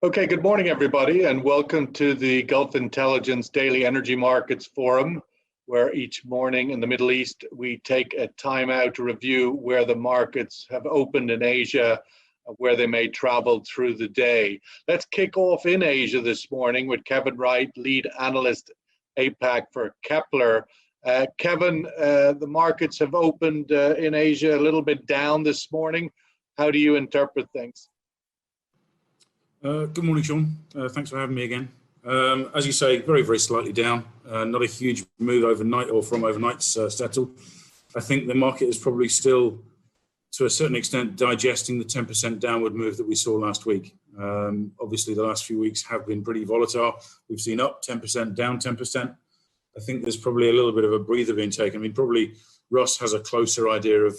Okay, good morning, everybody, and welcome to the Gulf Intelligence Daily Energy Markets Forum, where each morning in the Middle East, we take a time out to review where the markets have opened in Asia, where they may travel through the day. Let's kick off in Asia this morning with Kevin Wright, lead analyst APAC for Kpler. Kevin, the markets have opened in Asia a little bit down this morning. How do you interpret things? Good morning, Sean. Thanks for having me again. As you say, very, very slightly down. Not a huge move overnight or from overnight's settle. I think the market is probably still, to a certain extent, digesting the 10% downward move that we saw last week. Obviously, the last few weeks have been pretty volatile. We've seen up 10%, down 10%. I think there's probably a little bit of a breather being taken. I mean, probably Russ has a closer idea of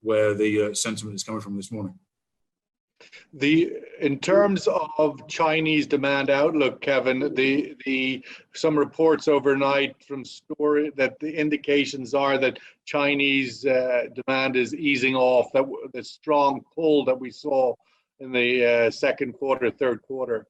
where the sentiment is coming from this morning. In terms of Chinese demand outlook, Kevin, some reports overnight from story that the indications are that Chinese demand is easing off, that the strong pull that we saw in the second quarter, third quarter.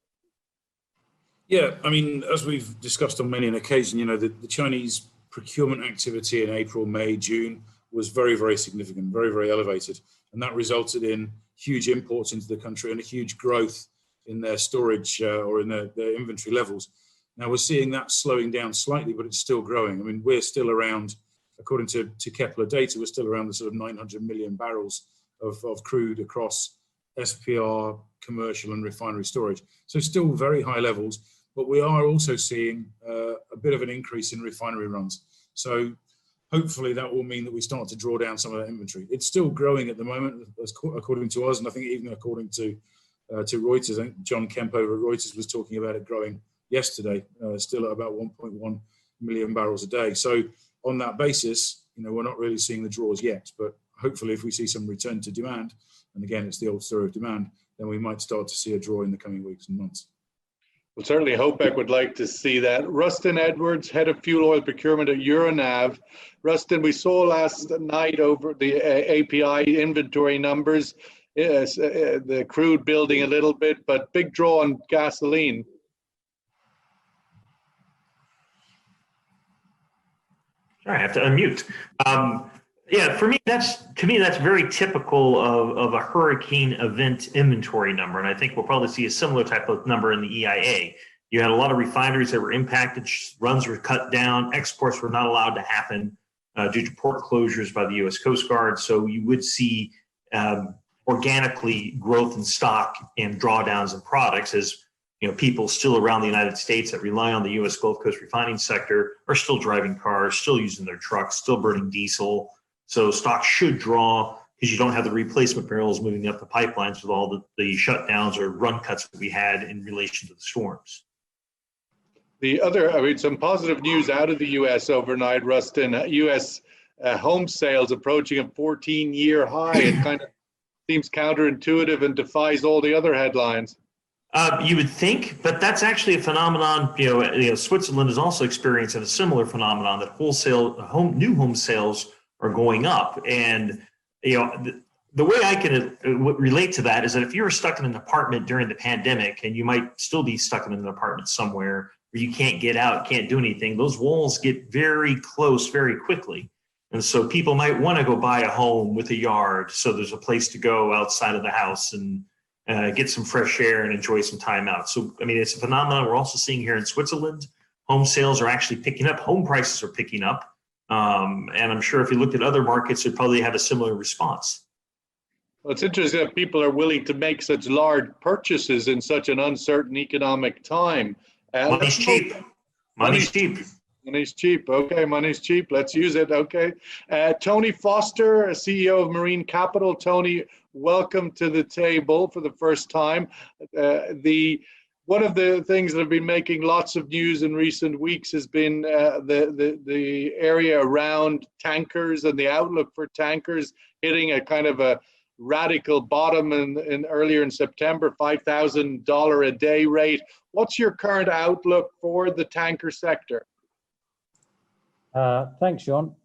Yeah, I mean, as we've discussed on many an occasion, you know, the Chinese procurement activity in April, May, June was very, very significant, very, very elevated. And that resulted in huge imports into the country and a huge growth in their storage or in their inventory levels. Now we're seeing that slowing down slightly, but it's still growing. I mean, we're still around, according to Kpler data, we're still around the sort of 900 million barrels of crude across SPR, commercial and refinery storage. So still very high levels, but we are also seeing a bit of an increase in refinery runs. So hopefully that will mean that we start to draw down some of that inventory. It's still growing at the moment, according to us, and I think even according to Reuters. I think John Kemp over at Reuters was talking about it growing yesterday, still at about 1.1 million barrels a day. So on that basis, you know, we're not really seeing the draws yet, but hopefully if we see some return to demand, and again, it's the old story of demand, then we might start to see a draw in the coming weeks and months. Well, certainly OPEC would like to see that. Rustin Edwards, head of fuel oil procurement at Euronav. Rustin, we saw last night over the API inventory numbers, the crude building a little bit, but big draw on gasoline. Sorry, I have to unmute. Yeah, for me, that's very typical of a hurricane event inventory number, and I think we'll probably see a similar type of number in the EIA. You had a lot of refineries that were impacted, runs were cut down, exports were not allowed to happen due to port closures by the U.S. Coast Guard. So you would see organically growth in stock and drawdowns in products as you know people still around the United States that rely on the U.S. Gulf Coast refining sector are still driving cars, still using their trucks, still burning diesel. So stocks should draw because you don't have the replacement barrels moving up the pipelines with all the shutdowns or run cuts that we had in relation to the storms. The other, I mean, some positive news out of the U.S. overnight, Rustin. U.S. Home sales approaching a 14-year high. It kind of seems counterintuitive and defies all the other headlines. You would think, but that's actually a phenomenon. You know, Switzerland is also experiencing a similar phenomenon that new home sales are going up. And, you know, the way I can relate to that is that if you were stuck in an apartment during the pandemic, and you might still be stuck in an apartment somewhere where you can't get out, can't do anything, those walls get very close very quickly. And so people might want to go buy a home with a yard so there's a place to go outside of the house and get some fresh air and enjoy some time out. So, I mean, it's a phenomenon we're also seeing here in Switzerland. Home sales are actually picking up. Home prices are picking up. And I'm sure if you looked at other markets, you'd probably have a similar response. Well, it's interesting that people are willing to make such large purchases in such an uncertain economic time. Money's cheap. Money's cheap. Money's cheap. Okay, money's cheap. Let's use it. Okay. Tony Foster, CEO of Marine Capital. Tony, welcome to the table for the first time. One of the things that have been making lots of news in recent weeks has been the area around tankers and the outlook for tankers hitting a kind of a radical bottom in earlier in September, $5,000 a day rate. What's your current outlook for the tanker sector? Thanks, Sean.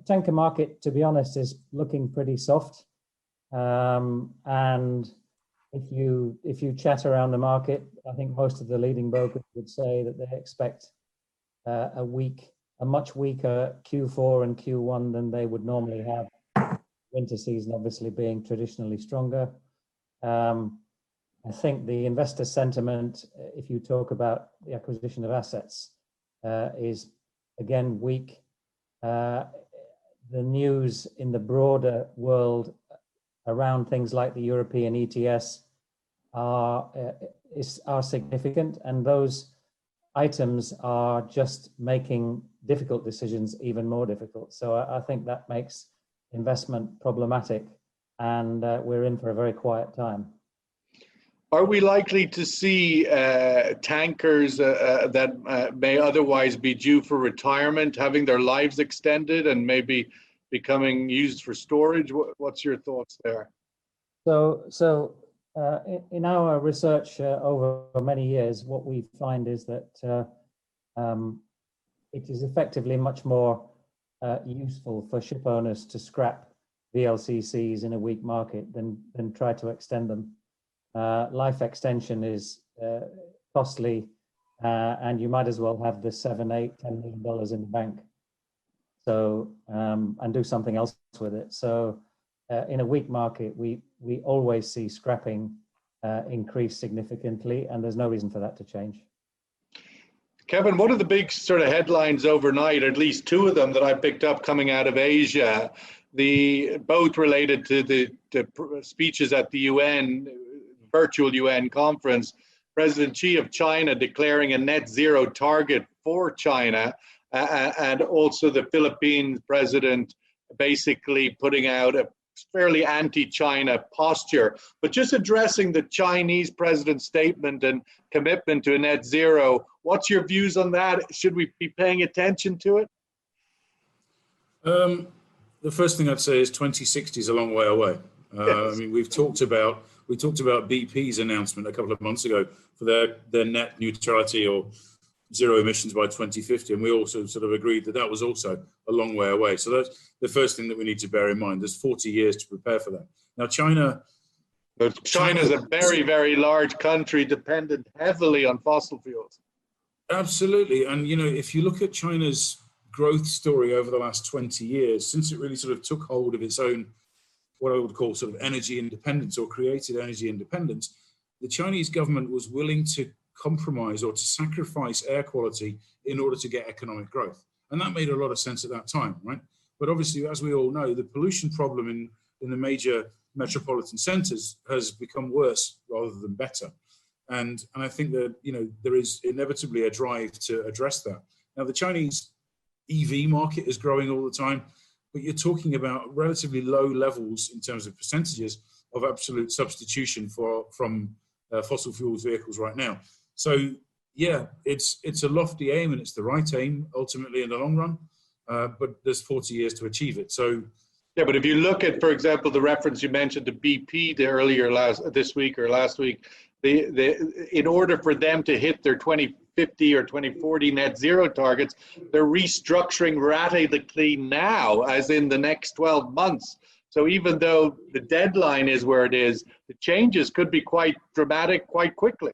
Tanker market, to be honest, is looking pretty soft. And if you chat around the market, I think most of the leading brokers would say that they expect a much weaker Q4 and Q1 than they would normally have. Winter season obviously being traditionally stronger. I think the investor sentiment, if you talk about the acquisition of assets, is again weak. The news in the broader world around things like the European ETS are significant, and those items are just making difficult decisions even more difficult. So I think that makes investment problematic, and we're in for a very quiet time. Are we likely to see tankers that may otherwise be due for retirement having their lives extended and maybe becoming used for storage? What's your thoughts there? So in our research over many years, what we find is that it is effectively much more useful for ship owners to scrap VLCCs in a weak market than try to extend them. Life extension is costly, and you might as well have the $7, $8, $10 million in the bank. So and do something else with it. So in a weak market, we always see scrapping increase significantly, and there's no reason for that to change. Kevin, what are the big sort of headlines overnight? At least two of them that I picked up coming out of Asia, both related to the speeches at the UN, virtual UN conference. President Xi of China declaring a net zero target for China, and also the Philippines president basically putting out a fairly anti-China posture. But just addressing the Chinese president's statement and commitment to a net zero, what's your views on that? Should we be paying attention to it? The first thing I'd say is 2060 is a long way away. Yes. I mean, we talked about BP's announcement a couple of months ago for their net neutrality or zero emissions by 2050, and we also sort of agreed that was also a long way away. So that's the first thing that we need to bear in mind. There's 40 years to prepare for that. Now, China's a very, very large country dependent heavily on fossil fuels. Absolutely. And, if you look at China's growth story over the last 20 years, since it really sort of took hold of its own, what I would call sort of energy independence or created energy independence, the Chinese government was willing to compromise or to sacrifice air quality in order to get economic growth. And that made a lot of sense at that time, right? But obviously, as we all know, the pollution problem in the major metropolitan centers has become worse rather than better. And I think that, there is inevitably a drive to address that. Now, the Chinese EV market is growing all the time, but you're talking about relatively low levels in terms of percentages of absolute substitution from fossil fuels vehicles right now. So yeah, it's a lofty aim, and it's the right aim ultimately in the long run, but there's 40 years to achieve it. So yeah, but if you look at, for example, the reference you mentioned to BP this week or last week, in order for them to hit their 2050 or 2040 net zero targets, they're restructuring radically now, as in the next 12 months. So even though the deadline is where it is, the changes could be quite dramatic quite quickly.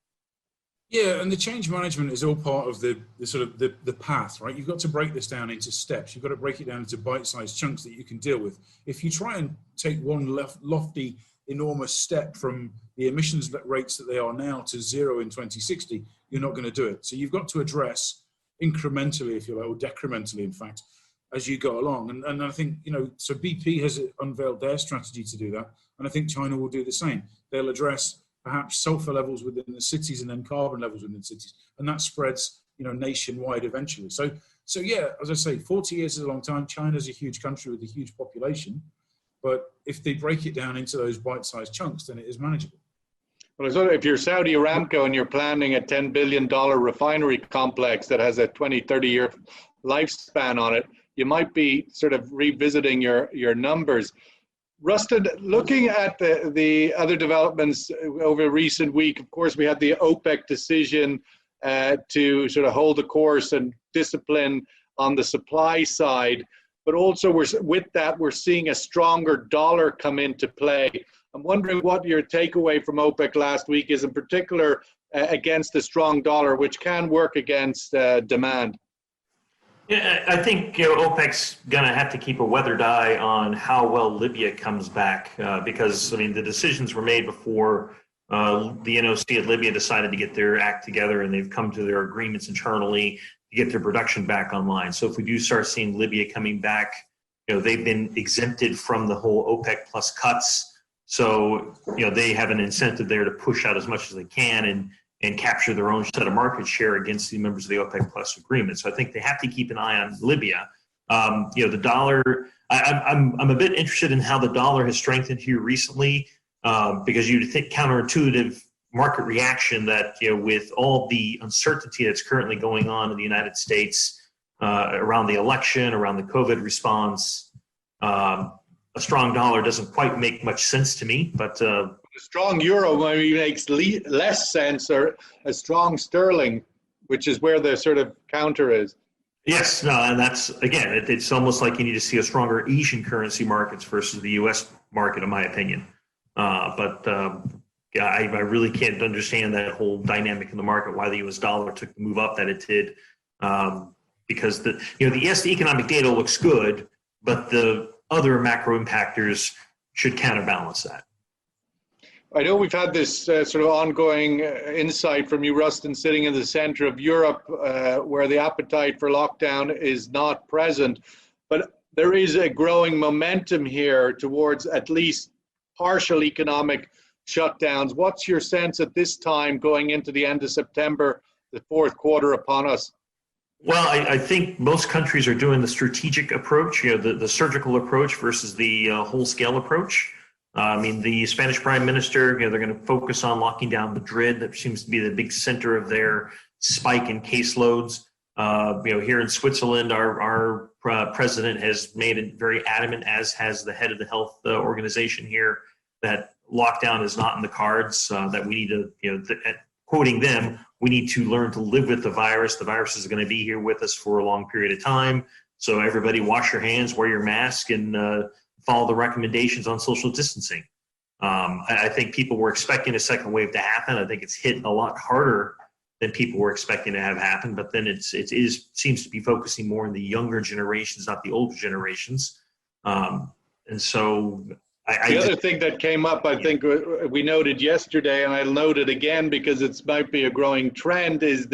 Yeah, and the change management is all part of the sort of the path, right? You've got to break this down into steps. You've got to break it down into bite-sized chunks that you can deal with. If you try and take one lofty, enormous step from the emissions rates that they are now to zero in 2060, you're not going to do it. So you've got to address incrementally, if you like, or decrementally, in fact, as you go along. And I think, so BP has unveiled their strategy to do that. And I think China will do the same. They'll address perhaps sulfur levels within the cities and then carbon levels within cities. And that spreads, nationwide eventually. So yeah, as I say, 40 years is a long time. China's a huge country with a huge population. But if they break it down into those bite-sized chunks, then it is manageable. Well, so if you're Saudi Aramco and you're planning a $10 billion refinery complex that has a 20, 30-year lifespan on it, you might be sort of revisiting your numbers. Rustin, looking at the other developments over recent week, of course, we had the OPEC decision to sort of hold the course and discipline on the supply side. But also we're seeing a stronger dollar come into play. I'm wondering what your takeaway from OPEC last week is, in particular against the strong dollar, which can work against demand. Yeah, I think OPEC's going to have to keep a weathered eye on how well Libya comes back because, I mean, the decisions were made before the NOC at Libya decided to get their act together, and they've come to their agreements internally to get their production back online. So if we do start seeing Libya coming back, they've been exempted from the whole OPEC plus cuts. So, they have an incentive there to push out as much as they can and capture their own set of market share against the members of the OPEC plus agreement. So I think they have to keep an eye on Libya. The dollar, I'm a bit interested in how the dollar has strengthened here recently because you'd think counterintuitive market reaction that, with all the uncertainty that's currently going on in the United States around the election, around the COVID response, a strong dollar doesn't quite make much sense to me, but a strong euro maybe makes less sense, or a strong sterling, which is where the sort of counter is. Yes, no, and that's, again, it's almost like you need to see a stronger Asian currency markets versus the U.S. market, in my opinion. Yeah, I really can't understand that whole dynamic in the market, why the U.S. dollar took the move up that it did, because the economic data looks good, but the other macro impactors should counterbalance that. I know we've had this sort of ongoing insight from you, Rustin, sitting in the center of Europe, where the appetite for lockdown is not present, but there is a growing momentum here towards at least partial economic shutdowns. What's your sense at this time going into the end of September, the fourth quarter upon us? Well, I think most countries are doing the strategic approach, the surgical approach versus the whole-scale approach. I mean, the Spanish Prime Minister, they're going to focus on locking down Madrid. That seems to be the big center of their spike in caseloads. Here in Switzerland, our president has made it very adamant, as has the head of the health organization here, that lockdown is not in the cards, that we need to, quoting them, we need to learn to live with the virus. The virus is going to be here with us for a long period of time. So everybody wash your hands, wear your mask, and follow the recommendations on social distancing. I think people were expecting a second wave to happen. I think it's hit a lot harder than people were expecting to have happen, but then it seems to be focusing more on the younger generations, not the older generations. And so the other thing that came up, I think we noted yesterday, and I'll note it again because it might be a growing trend, is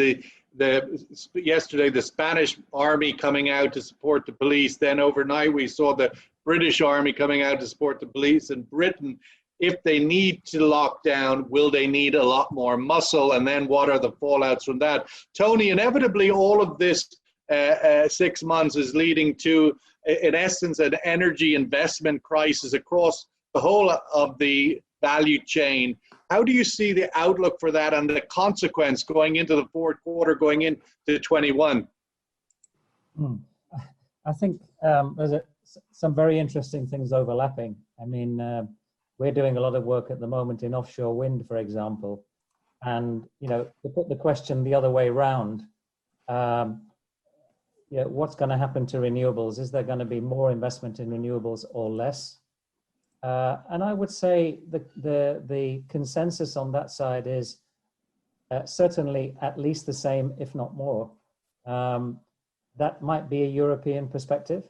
yesterday the Spanish army coming out to support the police. Then overnight we saw the British army coming out to support the police in Britain. If they need to lock down, will they need a lot more muscle? And then what are the fallouts from that? Tony, inevitably all of this 6 months is leading to, in essence, an energy investment crisis across the whole of the value chain. How do you see the outlook for that and the consequence going into the fourth quarter, going into 21? I think there's some very interesting things overlapping. I mean, we're doing a lot of work at the moment in offshore wind, for example. And, to put the question the other way around, what's going to happen to renewables? Is there going to be more investment in renewables or less? And I would say the consensus on that side is certainly at least the same, if not more. That might be a European perspective,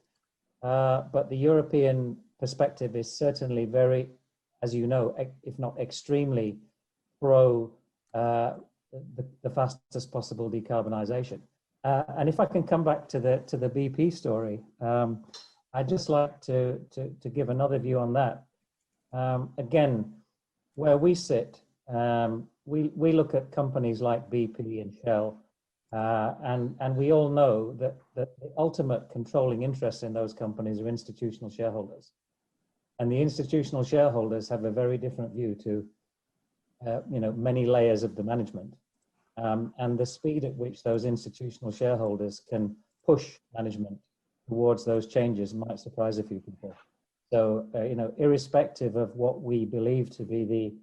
but the European perspective is certainly very, as you know, if not extremely pro the fastest possible decarbonization. And if I can come back to the BP story, I'd just like to give another view on that. Again, where we sit, we look at companies like BP and Shell, and we all know that the ultimate controlling interest in those companies are institutional shareholders. And the institutional shareholders have a very different view to, many layers of the management. And the speed at which those institutional shareholders can push management towards those changes might surprise a few people. So, irrespective of what we believe to be the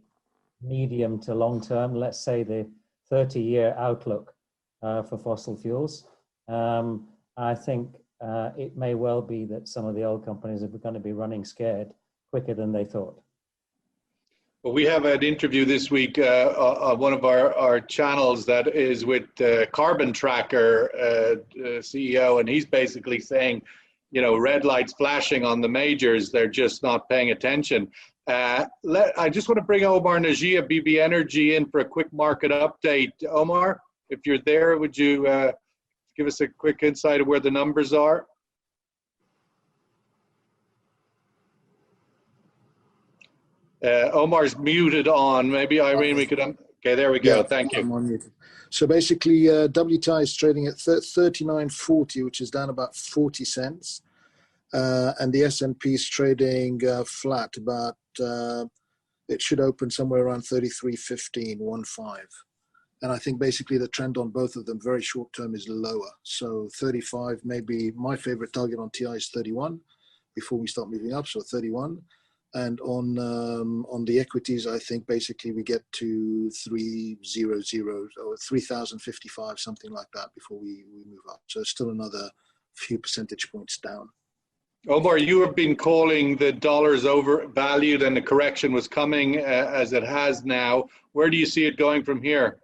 medium to long term, let's say the 30-year outlook for fossil fuels, I think it may well be that some of the oil companies are going to be running scared quicker than they thought. Well, we have an interview this week on one of our channels that is with Carbon Tracker CEO, and he's basically saying, you know, red lights flashing on the majors, they're just not paying attention. I just want to bring Omar Najee of BB Energy in for a quick market update. Omar, if you're there, would you give us a quick insight of where the numbers are? Omar's muted on. Maybe Irene, we could. Okay, there we go. Yeah, Thank you. I'm unmuted. So basically, WTI is trading at 39.40, which is down about 40 cents, and the S&P is trading flat. About it should open somewhere around 33.15, 1.5. And I think basically the trend on both of them, very short term, is lower. So 35, maybe my favorite target on TI is 31 before we start moving up. So 31. And on the equities, I think basically we get to 300 or 3,055, something like that, before we move up. So still another few percentage points down. Omar, you have been calling the dollars overvalued and the correction was coming as it has now. Where do you see it going from here?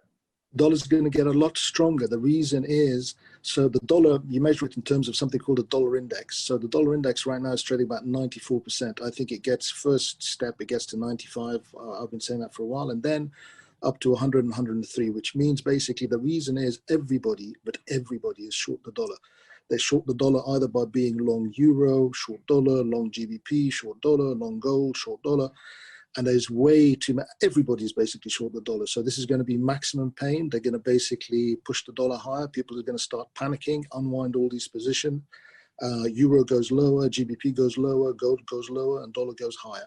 Dollar's going to get a lot stronger. The reason is, so the dollar, you measure it in terms of something called a dollar index. So the dollar index right now is trading about 94%. I think it gets, first step, it gets to 95. I've been saying that for a while. And then up to 100 and 103, which means basically the reason is everybody is short the dollar. They short the dollar either by being long euro, short dollar, long GBP, short dollar, long gold, short dollar. And there's way too much, everybody's basically short the dollar. So this is going to be maximum pain. They're going to basically push the dollar higher. People are going to start panicking, unwind all these positions. Euro goes lower, GBP goes lower, gold goes lower, and dollar goes higher.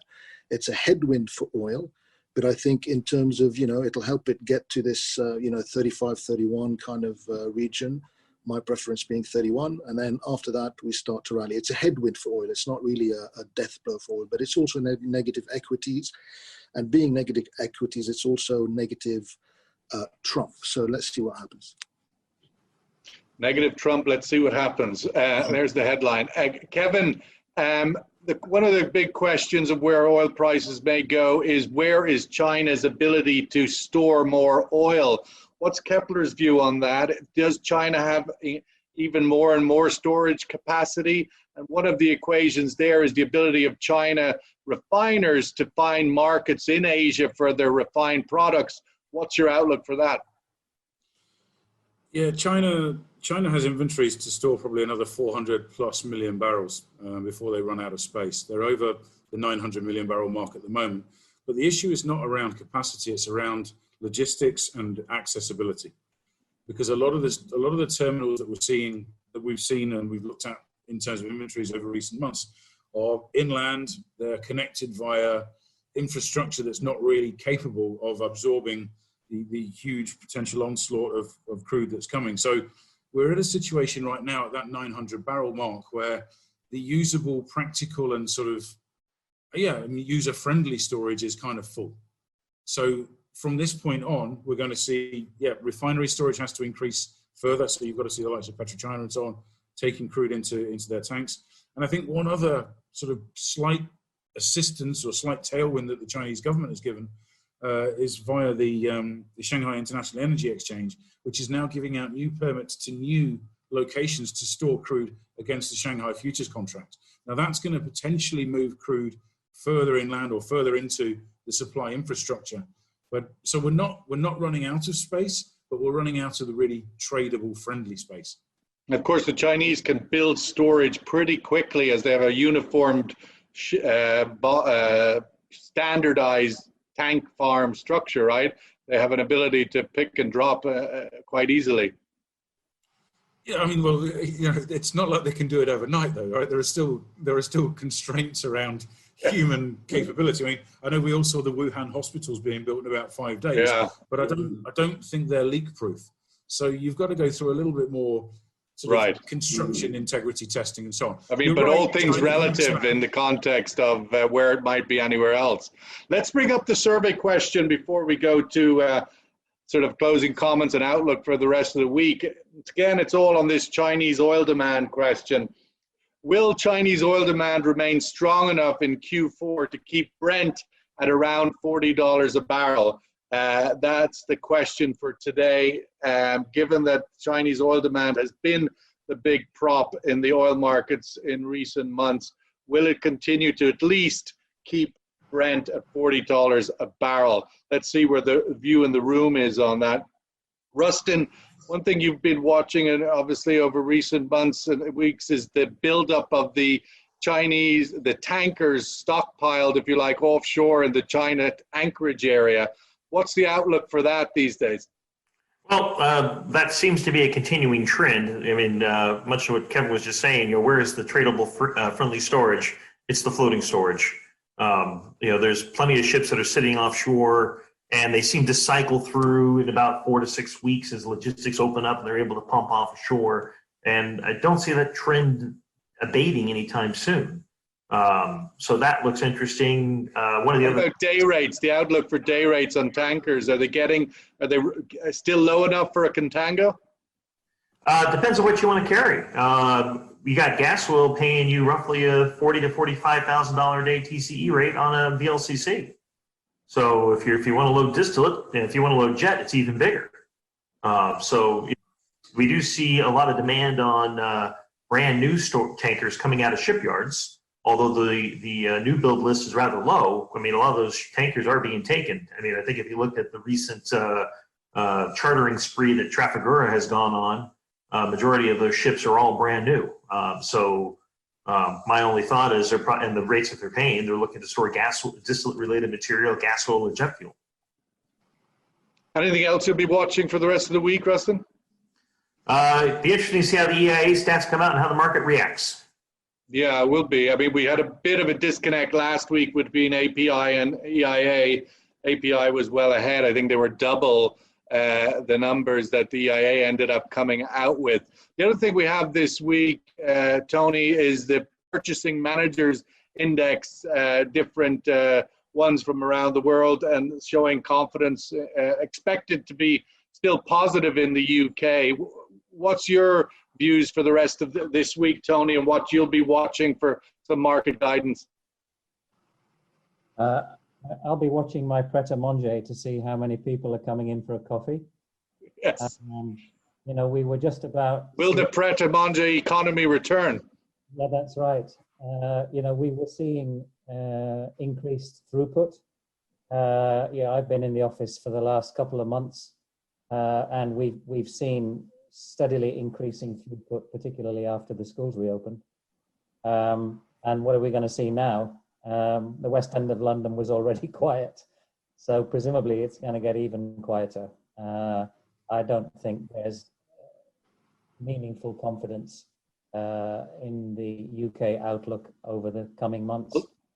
It's a headwind for oil, but I think in terms of, you know, it'll help it get to this, 35, 31 kind of region. My preference being 31, and then after that we start to rally. It's a headwind for oil. It's not really a death blow for oil, but it's also negative equities, and being negative equities, it's also negative Trump. So let's see what happens. Negative Trump. Let's see what happens. There's the headline. Kevin, one of the big questions of where oil prices may go is, where is China's ability to store more oil? What's Kpler's view on that? Does China have even more and more storage capacity? And one of the equations there is the ability of China refiners to find markets in Asia for their refined products. What's your outlook for that? Yeah, China has inventories to store probably another 400 plus million barrels before they run out of space. They're over the 900 million barrel mark at the moment. But the issue is not around capacity, it's around logistics and accessibility, because a lot of the terminals that we've seen and we've looked at in terms of inventories over recent months are inland. They're connected via infrastructure that's not really capable of absorbing the huge potential onslaught of crude that's coming. So we're at a situation right now at that 900 barrel mark where the usable, practical, and sort of user-friendly storage is kind of full. So from this point on, we're going to see, refinery storage has to increase further. So you've got to see the likes of PetroChina and so on taking crude into their tanks. And I think one other sort of slight assistance or slight tailwind that the Chinese government has given is via the Shanghai International Energy Exchange, which is now giving out new permits to new locations to store crude against the Shanghai futures contract. Now that's going to potentially move crude further inland or further into the supply infrastructure. But so we're not running out of space, but we're running out of the really tradable, friendly space. And of course, the Chinese can build storage pretty quickly as they have a uniformed, standardized tank farm structure, right? They have an ability to pick and drop quite easily. Yeah, I mean, well, it's not like they can do it overnight, though, right? There are still constraints around human capability. I mean, I know we all saw the Wuhan hospitals being built in about 5 days, but I don't think they're leak-proof. So you've got to go through a little bit more sort of construction integrity testing and so on. I mean, but all things relative in the context of where it might be anywhere else. Let's bring up the survey question before we go to sort of closing comments and outlook for the rest of the week. Again, it's all on this Chinese oil demand question. Will Chinese oil demand remain strong enough in Q4 to keep Brent at around $40 a barrel. That's the question for today. Given that Chinese oil demand has been the big prop in the oil markets in recent months, will it continue to at least keep Brent at $40 a barrel? Let's see where the view in the room is on that. Rustin, one thing you've been watching, and obviously over recent months and weeks, is the buildup of the Chinese, the tankers stockpiled, if you like, offshore in the China anchorage area. What's the outlook for that these days? Well, that seems to be a continuing trend. I mean, much of what Kevin was just saying, where is the tradable friendly storage? It's the floating storage. There's plenty of ships that are sitting offshore, and they seem to cycle through in about 4 to 6 weeks as logistics open up and they're able to pump offshore. And I don't see that trend abating anytime soon. So that looks interesting. One of the other about day rates, the outlook for day rates on tankers, are they still low enough for a contango? Depends on what you want to carry. You got gas oil paying you roughly a $40,000 to $45,000 a day TCE rate on a VLCC. So if you want to load distillate, and if you want to load jet, it's even bigger. So we do see a lot of demand on brand new tankers coming out of shipyards. Although the new build list is rather low, I mean, a lot of those tankers are being taken. I mean, I think if you looked at the recent chartering spree that Trafigura has gone on, majority of those ships are all brand new. So my only thought is, and the rates that they're paying, they're looking to store distillate-related material, gas oil, and jet fuel. Anything else you'll be watching for the rest of the week, Rustin? It'd be interesting to see how the EIA stats come out and how the market reacts. Yeah, it will be. I mean, we had a bit of a disconnect last week between API and EIA. API was well ahead. I think they were double the numbers that the EIA ended up coming out with. The other thing we have this week, Tony, is the Purchasing Managers Index, different ones from around the world, and showing confidence expected to be still positive in the UK. What's your views for the rest of this week, Tony, and what you'll be watching for some market guidance? I'll be watching my Pret-a-Manger to see how many people are coming in for a coffee. Yes. We were just about... Will the Pret-a-Manger economy return? Yeah, that's right. We were seeing increased throughput. I've been in the office for the last couple of months, and we've seen steadily increasing throughput, particularly after the schools reopened. And what are we going to see now? The West End of London was already quiet, so presumably it's going to get even quieter. I don't think there's meaningful confidence in the UK outlook over the coming months.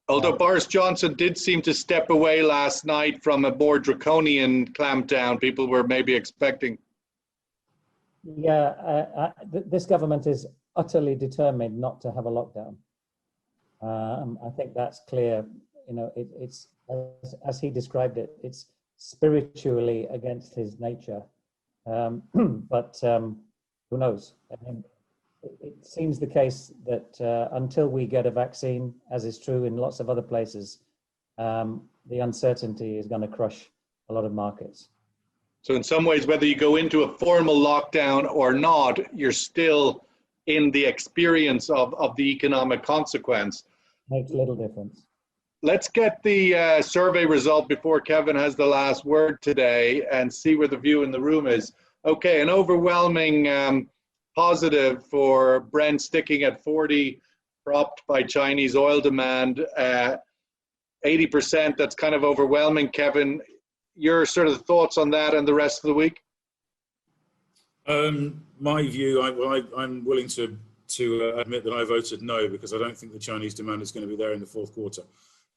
Although Boris Johnson did seem to step away last night from a more draconian clampdown people were maybe expecting. Yeah, this government is utterly determined not to have a lockdown. I think that's clear. It's as he described it, it's spiritually against his nature. But who knows? I mean, it seems the case that until we get a vaccine, as is true in lots of other places, the uncertainty is going to crush a lot of markets. So in some ways, whether you go into a formal lockdown or not, you're still in the experience of the economic consequence. Makes little difference. Let's get the survey result before Kevin has the last word today and see where the view in the room is. Okay, an overwhelming positive for Brent sticking at 40, propped by Chinese oil demand. 80%, that's kind of overwhelming. Kevin, your sort of thoughts on that and the rest of the week? My view, I'm willing to admit that I voted no, because I don't think the Chinese demand is going to be there in the fourth quarter.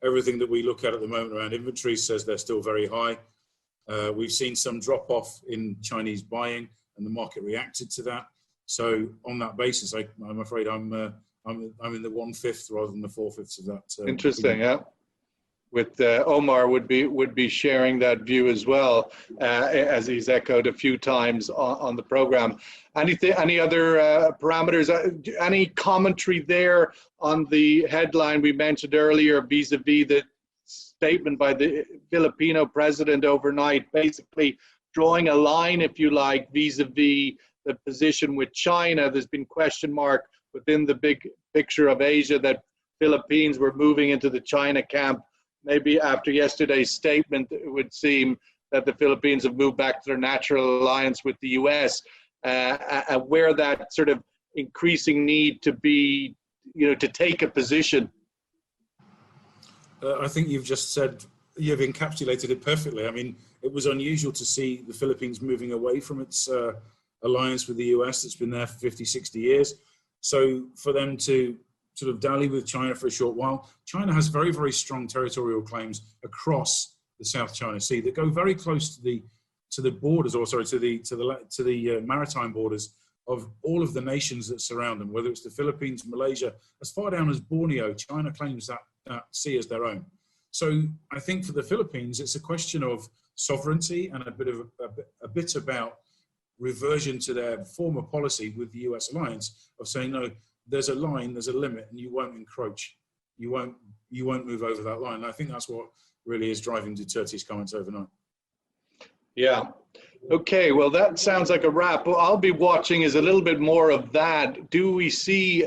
Everything that we look at the moment around inventories says they're still very high. We've seen some drop off in Chinese buying, and the market reacted to that. So on that basis, I'm afraid I'm in the 1/5 rather than the 4/5 of that. Interesting, yeah. With Omar would be sharing that view as well, as he's echoed a few times on the program. Any other parameters? Any commentary there on the headline we mentioned earlier vis-a-vis the statement by the Filipino president overnight, basically drawing a line, if you like, vis-a-vis the position with China. There's been question mark within the big picture of Asia that Philippines were moving into the China camp. Maybe after yesterday's statement, it would seem that the Philippines have moved back to their natural alliance with the US, where that sort of increasing need to be, to take a position. I think you've encapsulated it perfectly. I mean, it was unusual to see the Philippines moving away from its alliance with the US that's been there for 50, 60 years. So for them to sort of dally with China for a short while, China has very, very strong territorial claims across the South China Sea that go very close to the borders, or sorry, to the maritime borders of all of the nations that surround them, whether it's the Philippines, Malaysia, as far down as Borneo. China claims that sea as their own. So I think for the Philippines, it's a question of sovereignty and a bit about reversion to their former policy with the US alliance of saying, no, there's a line, there's a limit, and you won't encroach. You won't move over that line. And I think that's what really is driving Duterte's comments overnight. Yeah. Okay, well, that sounds like a wrap. What I'll be watching is a little bit more of that. Do we see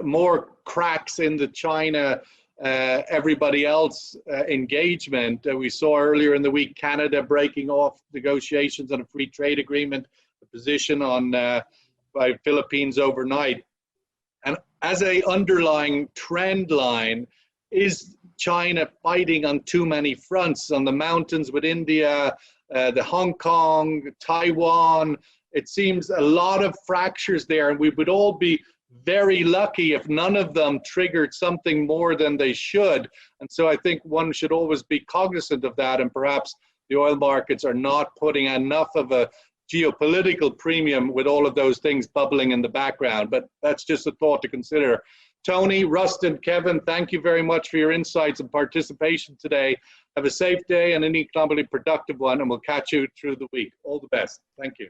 more cracks in the China, everybody else engagement? We saw earlier in the week Canada breaking off negotiations on a free trade agreement, the position on by Philippines overnight. And as a underlying trend line, is China fighting on too many fronts, on the mountains with India, the Hong Kong, Taiwan? It seems a lot of fractures there, and we would all be very lucky if none of them triggered something more than they should. And so I think one should always be cognizant of that, and perhaps the oil markets are not putting enough of a geopolitical premium with all of those things bubbling in the background. But that's just a thought to consider. Tony, Rustin, Kevin, thank you very much for your insights and participation today. Have a safe day and an economically productive one, and we'll catch you through the week. All the best. Thank you.